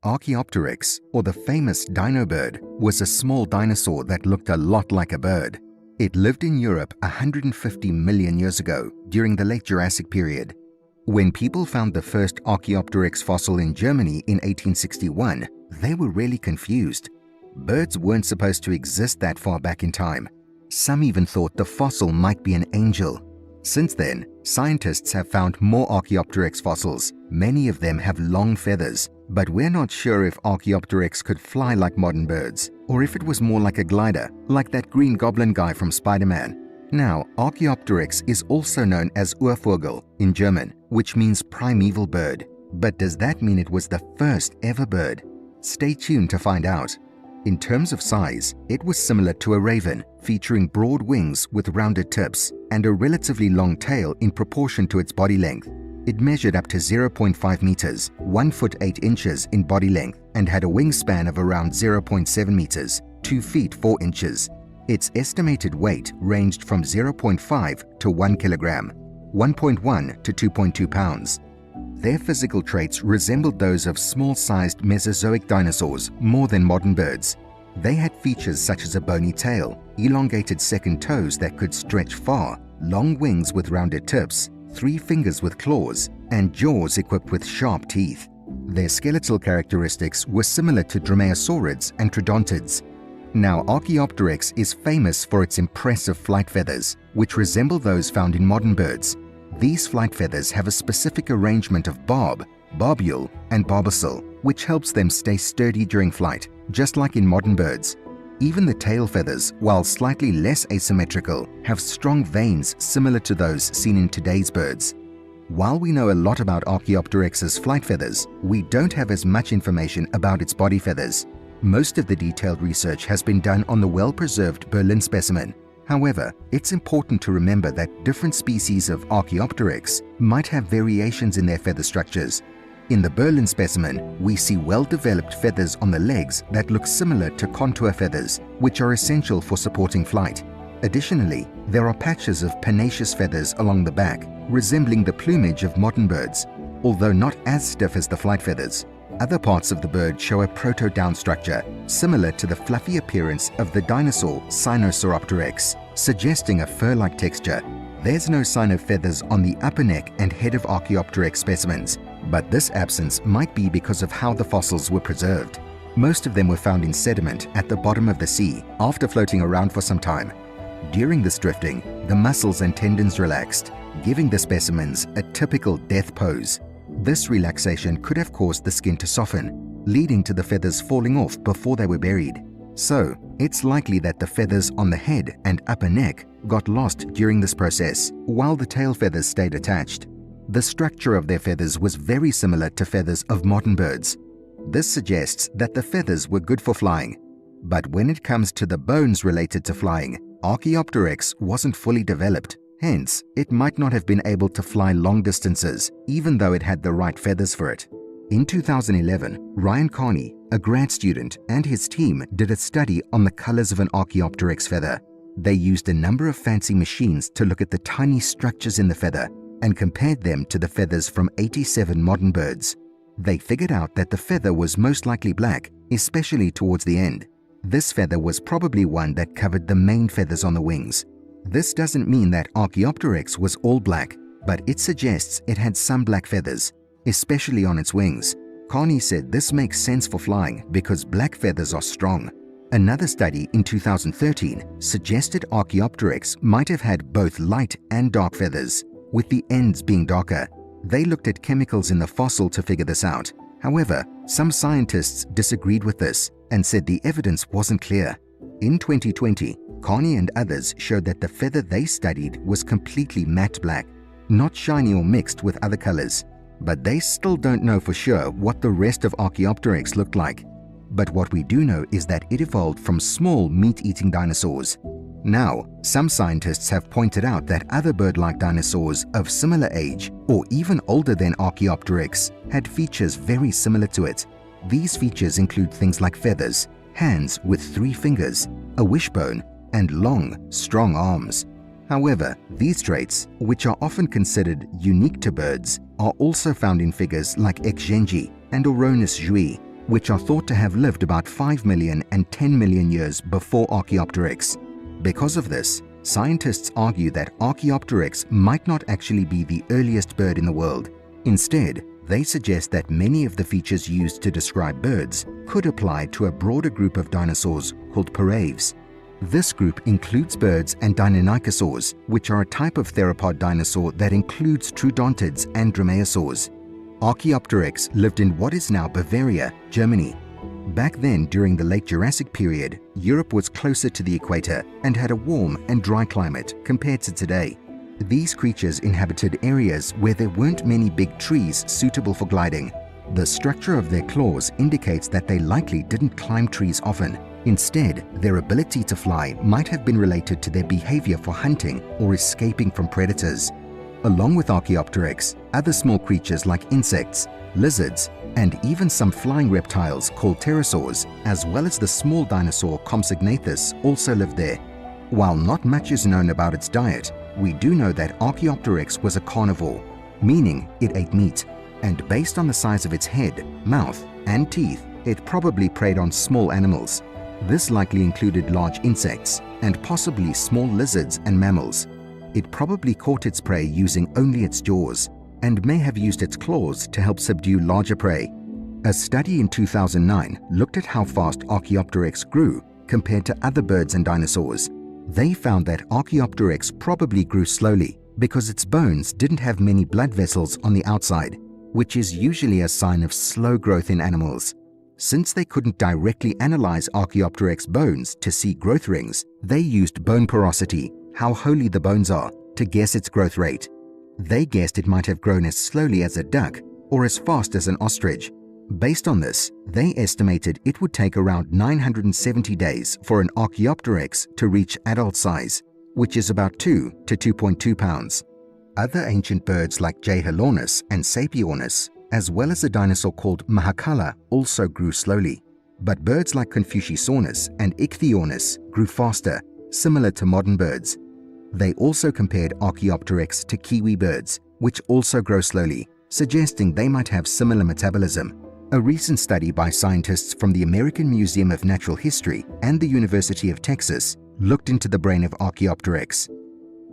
Archaeopteryx, or the famous dino-bird, was a small dinosaur that looked a lot like a bird. It lived in Europe 150 million years ago during the Late Jurassic Period. When people found the first Archaeopteryx fossil in Germany in 1861, they were really confused. Birds weren't supposed to exist that far back in time. Some even thought the fossil might be an angel. Since then, scientists have found more Archaeopteryx fossils. Many of them have long feathers, but we're not sure if Archaeopteryx could fly like modern birds, or if it was more like a glider, like that Green Goblin guy from Spider-Man. Now, Archaeopteryx is also known as Urvogel in German, which means primeval bird. But does that mean it was the first ever bird? Stay tuned to find out. In terms of size, it was similar to a raven, featuring broad wings with rounded tips and a relatively long tail in proportion to its body length. It measured up to 0.5 meters, 1 foot 8 inches in body length, and had a wingspan of around 0.7 meters, 2 feet 4 inches. Its estimated weight ranged from 0.5 to 1 kilogram, 1.1 to 2.2 pounds. Their physical traits resembled those of small-sized Mesozoic dinosaurs more than modern birds. They had features such as a bony tail, elongated second toes that could stretch far, long wings with rounded tips, 3 fingers with claws, and jaws equipped with sharp teeth. Their skeletal characteristics were similar to dromaeosaurids and troodontids. Now, Archaeopteryx is famous for its impressive flight feathers, which resemble those found in modern birds. These flight feathers have a specific arrangement of barb, barbule, and barbicel, which helps them stay sturdy during flight, just like in modern birds. Even the tail feathers, while slightly less asymmetrical, have strong veins similar to those seen in today's birds. While we know a lot about Archaeopteryx's flight feathers, we don't have as much information about its body feathers. Most of the detailed research has been done on the well-preserved Berlin specimen. However, it's important to remember that different species of Archaeopteryx might have variations in their feather structures. In the Berlin specimen, we see well-developed feathers on the legs that look similar to contour feathers, which are essential for supporting flight. Additionally, there are patches of pennaceous feathers along the back, resembling the plumage of modern birds, although not as stiff as the flight feathers. Other parts of the bird show a proto-down structure, similar to the fluffy appearance of the dinosaur Sinosauropteryx, suggesting a fur-like texture. There's no sign of feathers on the upper neck and head of Archaeopteryx specimens, but this absence might be because of how the fossils were preserved. Most of them were found in sediment at the bottom of the sea after floating around for some time. During this drifting, the muscles and tendons relaxed, giving the specimens a typical death pose. This relaxation could have caused the skin to soften, leading to the feathers falling off before they were buried. So, it's likely that the feathers on the head and upper neck got lost during this process, while the tail feathers stayed attached. The structure of their feathers was very similar to feathers of modern birds. This suggests that the feathers were good for flying. But when it comes to the bones related to flying, Archaeopteryx wasn't fully developed. Hence, it might not have been able to fly long distances, even though it had the right feathers for it. In 2011, Ryan Carney, a grad student, and his team did a study on the colors of an Archaeopteryx feather. They used a number of fancy machines to look at the tiny structures in the feather and compared them to the feathers from 87 modern birds. They figured out that the feather was most likely black, especially towards the end. This feather was probably one that covered the main feathers on the wings. This doesn't mean that Archaeopteryx was all black, but it suggests it had some black feathers, especially on its wings. Carney said this makes sense for flying because black feathers are strong. Another study in 2013 suggested Archaeopteryx might have had both light and dark feathers, with the ends being darker. They looked at chemicals in the fossil to figure this out. However, some scientists disagreed with this and said the evidence wasn't clear. In 2020, Carney and others showed that the feather they studied was completely matte black, not shiny or mixed with other colors. But they still don't know for sure what the rest of Archaeopteryx looked like. But what we do know is that it evolved from small meat-eating dinosaurs. Now, some scientists have pointed out that other bird-like dinosaurs of similar age, or even older than Archaeopteryx, had features very similar to it. These features include things like feathers, hands with 3 fingers, a wishbone, and long, strong arms. However, these traits, which are often considered unique to birds, are also found in figures like Xgenji and Oronus jui. which are thought to have lived about 5 million and 10 million years before Archaeopteryx. Because of this, scientists argue that Archaeopteryx might not actually be the earliest bird in the world. Instead, they suggest that many of the features used to describe birds could apply to a broader group of dinosaurs called primeval. This group includes birds and deinonychosaurs, which are a type of theropod dinosaur that includes troodontids and dromaeosaurs. Archaeopteryx lived in what is now Bavaria, Germany. Back then, during the Late Jurassic Period, Europe was closer to the equator and had a warm and dry climate compared to today. These creatures inhabited areas where there weren't many big trees suitable for gliding. The structure of their claws indicates that they likely didn't climb trees often. Instead, their ability to fly might have been related to their behavior for hunting or escaping from predators. Along with Archaeopteryx, other small creatures like insects, lizards, and even some flying reptiles called pterosaurs, as well as the small dinosaur Compsognathus, also lived there. While not much is known about its diet, we do know that Archaeopteryx was a carnivore, meaning it ate meat, and based on the size of its head, mouth, and teeth, it probably preyed on small animals. This likely included large insects and possibly small lizards and mammals. It probably caught its prey using only its jaws and may have used its claws to help subdue larger prey. A study in 2009 looked at how fast Archaeopteryx grew compared to other birds and dinosaurs. They found that Archaeopteryx probably grew slowly because its bones didn't have many blood vessels on the outside, which is usually a sign of slow growth in animals. Since they couldn't directly analyze Archaeopteryx bones to see growth rings, they used bone porosity, how holey the bones are, to guess its growth rate. They guessed it might have grown as slowly as a duck or as fast as an ostrich. Based on this, they estimated it would take around 970 days for an Archaeopteryx to reach adult size, which is about 2 to 2.2 pounds. Other ancient birds like J. helornis and Sapiornis, as well as a dinosaur called Mahakala, also grew slowly. But birds like Confuciusornis and Ichthyornis grew faster, similar to modern birds. They also compared Archaeopteryx to kiwi birds, which also grow slowly, suggesting they might have similar metabolism. A recent study by scientists from the American Museum of Natural History and the University of Texas looked into the brain of Archaeopteryx.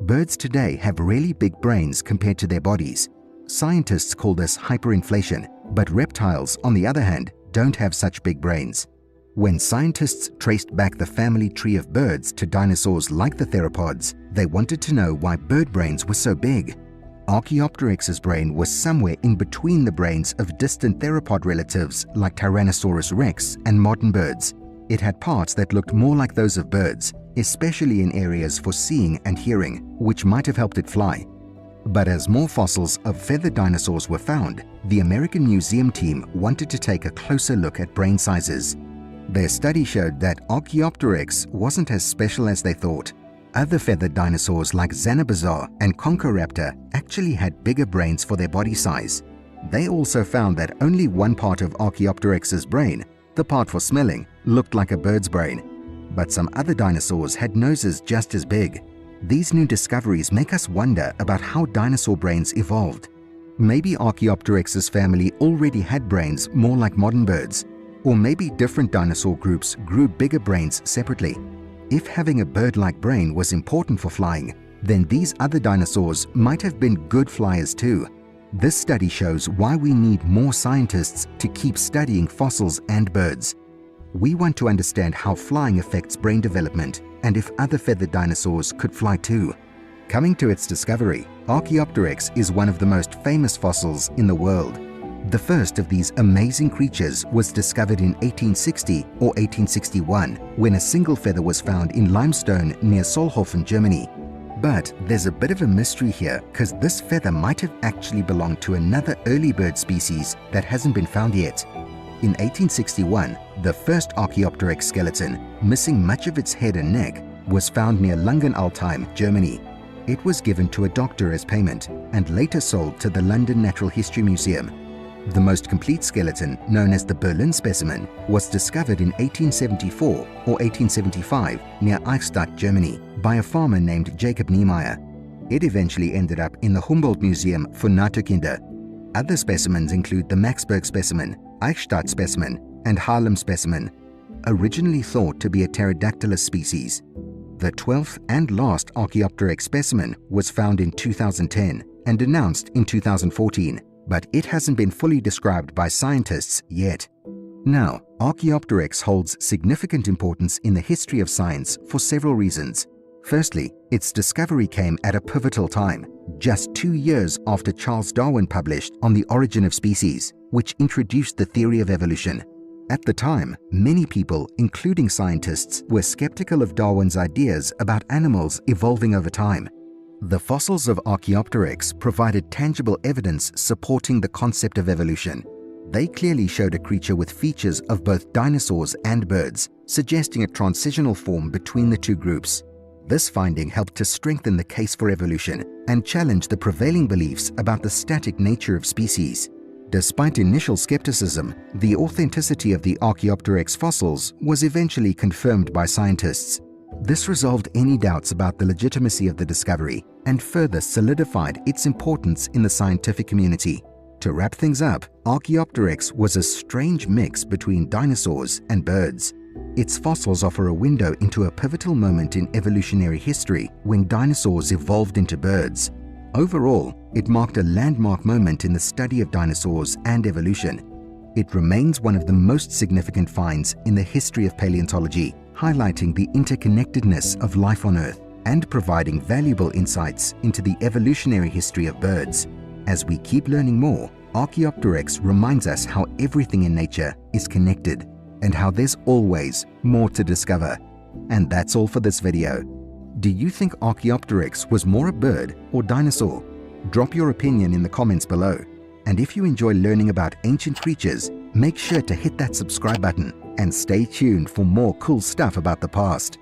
Birds today have really big brains compared to their bodies. Scientists call this hyperinflation, but reptiles, on the other hand, don't have such big brains. When scientists traced back the family tree of birds to dinosaurs like the theropods, they wanted to know why bird brains were so big. Archaeopteryx's brain was somewhere in between the brains of distant theropod relatives like Tyrannosaurus rex and modern birds. It had parts that looked more like those of birds, especially in areas for seeing and hearing, which might have helped it fly. But as more fossils of feathered dinosaurs were found, the American Museum team wanted to take a closer look at brain sizes. Their study showed that Archaeopteryx wasn't as special as they thought. Other feathered dinosaurs like Xanabazaar and Conchoraptor actually had bigger brains for their body size. They also found that only one part of Archaeopteryx's brain, the part for smelling, looked like a bird's brain. But some other dinosaurs had noses just as big. These new discoveries make us wonder about how dinosaur brains evolved. Maybe Archaeopteryx's family already had brains more like modern birds, or maybe different dinosaur groups grew bigger brains separately. If having a bird-like brain was important for flying, then these other dinosaurs might have been good flyers too. This study shows why we need more scientists to keep studying fossils and birds. We want to understand how flying affects brain development and if other feathered dinosaurs could fly too. Coming to its discovery, Archaeopteryx is one of the most famous fossils in the world. The first of these amazing creatures was discovered in 1860 or 1861 when a single feather was found in limestone near Solhofen, Germany. But there's a bit of a mystery here because this feather might have actually belonged to another early bird species that hasn't been found yet. In 1861, the first Archaeopteryx skeleton, missing much of its head and neck, was found near Langenaltheim, Germany. It was given to a doctor as payment and later sold to the London Natural History Museum. The most complete skeleton, known as the Berlin specimen, was discovered in 1874 or 1875 near Eichstätt, Germany, by a farmer named Jacob Niemeyer. It eventually ended up in the Humboldt Museum für Naturkinder. Other specimens include the Maxberg specimen, Eichstätt specimen, and Harlem specimen, originally thought to be a pterodactylus species. The 12th and last Archaeopteryx specimen was found in 2010 and announced in 2014, but it hasn't been fully described by scientists yet. Now, Archaeopteryx holds significant importance in the history of science for several reasons. Firstly, its discovery came at a pivotal time, just 2 years after Charles Darwin published On the Origin of Species, which introduced the theory of evolution. At the time, many people, including scientists, were skeptical of Darwin's ideas about animals evolving over time. The fossils of Archaeopteryx provided tangible evidence supporting the concept of evolution. They clearly showed a creature with features of both dinosaurs and birds, suggesting a transitional form between the two groups. This finding helped to strengthen the case for evolution and challenge the prevailing beliefs about the static nature of species. Despite initial skepticism, the authenticity of the Archaeopteryx fossils was eventually confirmed by scientists. This resolved any doubts about the legitimacy of the discovery and further solidified its importance in the scientific community. To wrap things up, Archaeopteryx was a strange mix between dinosaurs and birds. Its fossils offer a window into a pivotal moment in evolutionary history when dinosaurs evolved into birds. Overall, it marked a landmark moment in the study of dinosaurs and evolution. It remains one of the most significant finds in the history of paleontology, highlighting the interconnectedness of life on Earth and providing valuable insights into the evolutionary history of birds. As we keep learning more, Archaeopteryx reminds us how everything in nature is connected and how there's always more to discover. And that's all for this video. Do you think Archaeopteryx was more a bird or dinosaur? Drop your opinion in the comments below. And if you enjoy learning about ancient creatures, make sure to hit that subscribe button and stay tuned for more cool stuff about the past.